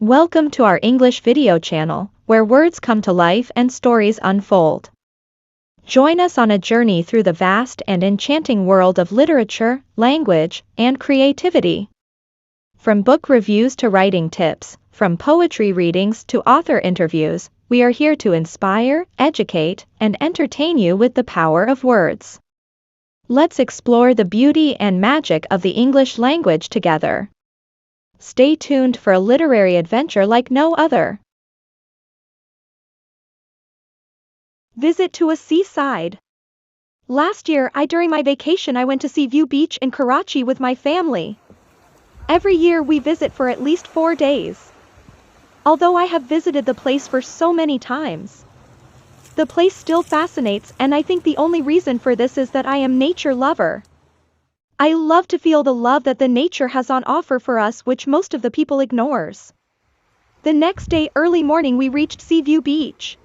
Welcome to our English video channel, where words come to life and stories unfold. Join us on a journey through the vast and enchanting world of literature, language, and creativity. From book reviews to writing tips, from poetry readings to author interviews, we are here to inspire, educate, and entertain you with the power of words. Let's explore the beauty and magic of the English language together. Stay tuned for a literary adventure like no other. Visit to a seaside. Last year, during my vacation, I went to see View Beach in Karachi with my family. Every year we visit for at least 4 days. Although I have visited the place for so many times, the place still fascinates, and I think the only reason for this is that I am nature lover. I love to feel the love that the nature has on offer for us, which most of the people ignores. The next day early morning we reached Seaview Beach.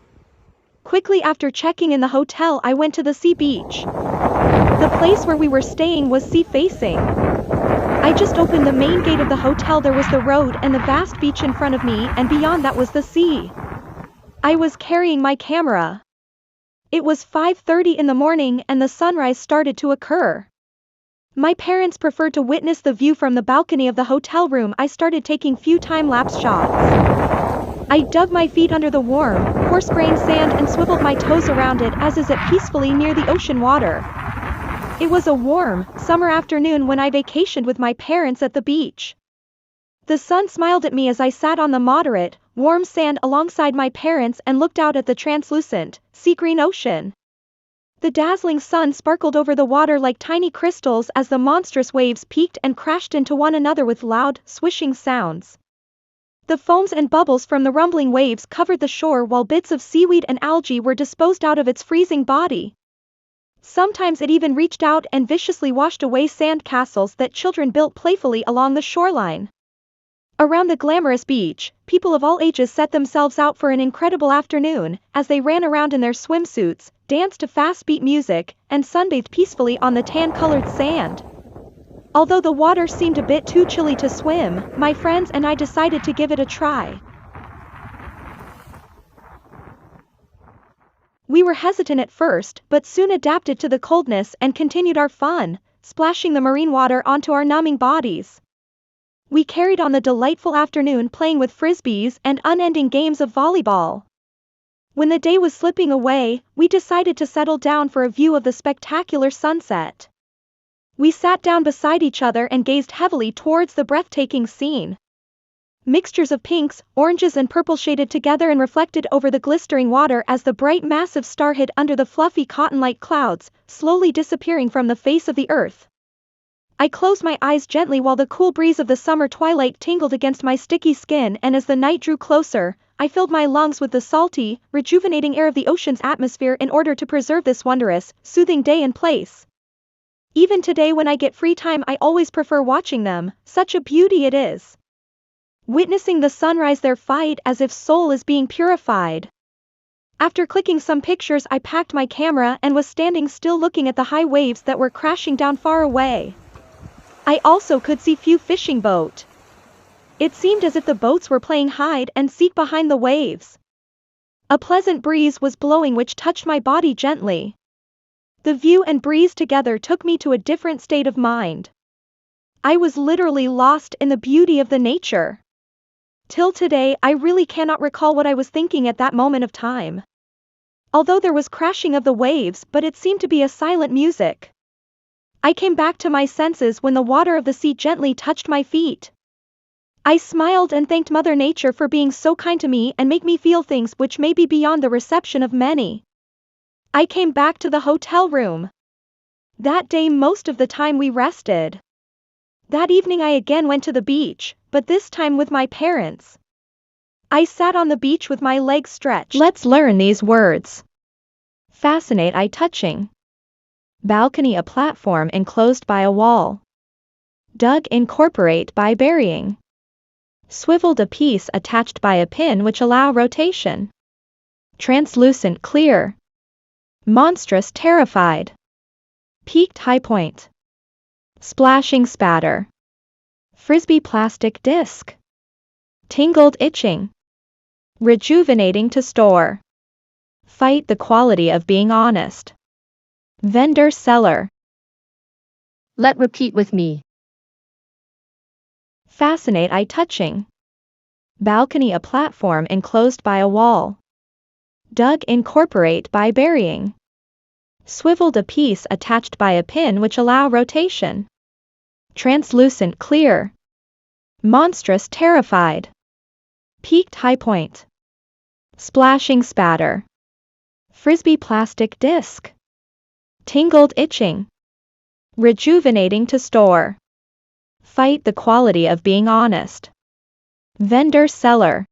Quickly after checking in the hotel, I went to the sea beach. The place where we were staying was sea facing. I just opened the main gate of the hotel. There was the road and the vast beach in front of me, and beyond that was the sea. I was carrying my camera. It was 5:30 in the morning and the sunrise started to occur. My parents preferred to witness the view from the balcony of the hotel room. I started taking few time-lapse shots. I dug my feet under the warm, coarse-grained sand and swiveled my toes around it as is it peacefully near the ocean water. It was a warm, summer afternoon when I vacationed with my parents at the beach. The sun smiled at me as I sat on the moderate, warm sand alongside my parents and looked out at the translucent, sea-green ocean. The dazzling sun sparkled over the water like tiny crystals as the monstrous waves peaked and crashed into one another with loud, swishing sounds. The foams and bubbles from the rumbling waves covered the shore while bits of seaweed and algae were disposed out of its freezing body. Sometimes it even reached out and viciously washed away sand castles that children built playfully along the shoreline. Around the glamorous beach, people of all ages set themselves out for an incredible afternoon, as they ran around in their swimsuits, danced to fast-beat music, and sunbathed peacefully on the tan-colored sand. Although the water seemed a bit too chilly to swim, my friends and I decided to give it a try. We were hesitant at first, but soon adapted to the coldness and continued our fun, splashing the marine water onto our numbing bodies. We carried on the delightful afternoon playing with frisbees and unending games of volleyball. When the day was slipping away, we decided to settle down for a view of the spectacular sunset. We sat down beside each other and gazed heavily towards the breathtaking scene. Mixtures of pinks, oranges and purple shaded together and reflected over the glistering water as the bright massive star hid under the fluffy cotton-like clouds, slowly disappearing from the face of the earth. I closed my eyes gently while the cool breeze of the summer twilight tingled against my sticky skin, and as the night drew closer, I filled my lungs with the salty, rejuvenating air of the ocean's atmosphere in order to preserve this wondrous, soothing day and place. Even today when I get free time I always prefer watching them, such a beauty it is. Witnessing the sunrise there fight as if soul is being purified. After clicking some pictures I packed my camera and was standing still looking at the high waves that were crashing down far away. I also could see few fishing boats. It seemed as if the boats were playing hide and seek behind the waves. A pleasant breeze was blowing which touched my body gently. The view and breeze together took me to a different state of mind. I was literally lost in the beauty of the nature. Till today I really cannot recall what I was thinking at that moment of time. Although there was crashing of the waves, but it seemed to be a silent music. I came back to my senses when the water of the sea gently touched my feet. I smiled and thanked Mother Nature for being so kind to me and make me feel things which may be beyond the reception of many. I came back to the hotel room. That day most of the time we rested. That evening I again went to the beach, but this time with my parents. I sat on the beach with my legs stretched. Let's learn these words. Fascinate, eye-touching. Balcony, a platform enclosed by a wall. Dug, incorporate by burying. Swiveled, a piece attached by a pin which allow rotation. Translucent, clear. Monstrous, terrified. Peaked, high point. Splashing, spatter. Frisbee, plastic disc. Tingled itching. Rejuvenating to store. Fight the quality of being honest. Vendor seller. Let repeat with me. Fascinate eye-touching. Balcony a platform enclosed by a wall. Dug incorporate by burying. Swiveled a piece attached by a pin which allow rotation. Translucent clear. Monstrous terrified. Peaked high point. Splashing spatter. Frisbee plastic disc. Tingled itching. Rejuvenating to store. Fight the quality of being honest. Vendor seller.